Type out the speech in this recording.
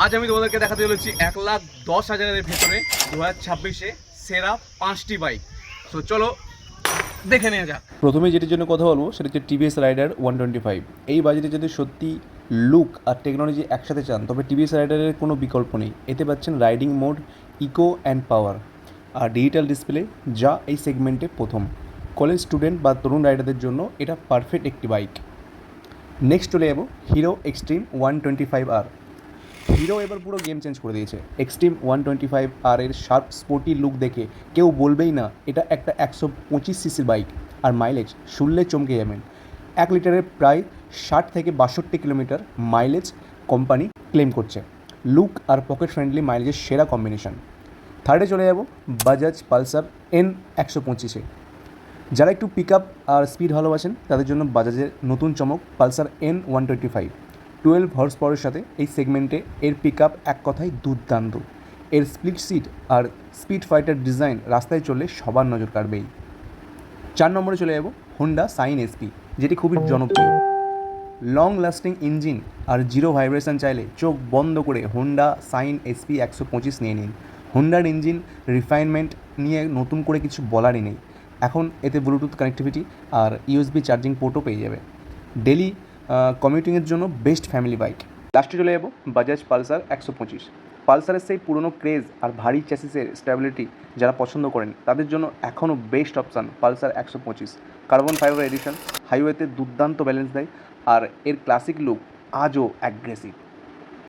আজ আমি তোমাদেরকে দেখাতে চলেছি 1,10,000-এর ভেতরে 2026-এ সেরা 5টি বাইক। সো চলো দেখে নেওয়া যাক। প্রথমে যেটির জন্য কথা বলবো সেটা হচ্ছে টিভিএস রাইডার 125। এই বাজেটে যদি সত্যি লুক আর টেকনোলজি একসাথে চান তবে টিভিএস রাইডারের কোনো বিকল্প নেই। এতে পাচ্ছেন riding mode, eco and power আর ডিজিটাল ডিসপ্লে, যা এই সেগমেন্টে প্রথম। কলেজ স্টুডেন্ট বা তরুণ রাইডারদের জন্য এটা পারফেক্ট একটি বাইক। নেক্সট চলে যাবো হিরো এক্সট্রিম 125R। হিরো এবার পুরো গেম চেঞ্জ করে দিয়েছে। এক্সট্রিম 125R এর শার্প স্পোর্টি লুক দেখে কেউ বলবেই না এটা একটা 125 সিসির বাইক। আর মাইলেজ শুনলে চমকে যাবেন। 1 লিটারের প্রায় 60 থেকে 62 কিলোমিটার মাইলেজ কোম্পানি ক্লেম করছে। লুক আর পকেট ফ্রেন্ডলি মাইলেজের সেরা কম্বিনেশন। থার্ডে চলে যাব বাজাজ পালসার N125-এ। যারা একটু পিক আপ আর স্পিড ভালোবাসেন তাদের জন্য বাজাজের নতুন চমক পালসার N125। 12 হর্স পাওয়ারের সাথে এই সেগমেন্টে এর পিক আপ এক কথায় দুর্দান্ত। এর স্প্লিট সিট আর স্পিড ফাইটার ডিজাইন রাস্তায় চললে সবার নজর কাড়বেই। 4 নম্বরে চলে যাব হোন্ডা সাইন এসপি, যেটি খুবই জনপ্রিয়। লং লাস্টিং ইঞ্জিন আর জিরো ভাইব্রেশন চাইলে চোখ বন্ধ করে হোন্ডা সাইন এসপি 125 নিয়ে নিন। হোন্ডার ইঞ্জিন রিফাইনমেন্ট নিয়ে নতুন করে কিছু বলারই নেই। এখন এতে ব্লুটুথ কানেক্টিভিটি আর ইউএসবি চার্জিং পোর্টও পেয়ে যাবে। ডেলি কমিউটিংয়ের জন্য বেস্ট ফ্যামিলি বাইক। লাস্টে চলে যাব বাজাজ পালসার 125। পালসারের সেই পুরনো ক্রেজ আর ভারী চ্যাসিসের স্টেবিলিটি যারা পছন্দ করেন তাদের জন্য এখনও best option Pulsar 125। Carbon fibre edition হাইওয়েতে দুর্দান্ত ব্যালেন্স দেয় আর এর ক্লাসিক লুক আজও অ্যাগ্রেসিভ।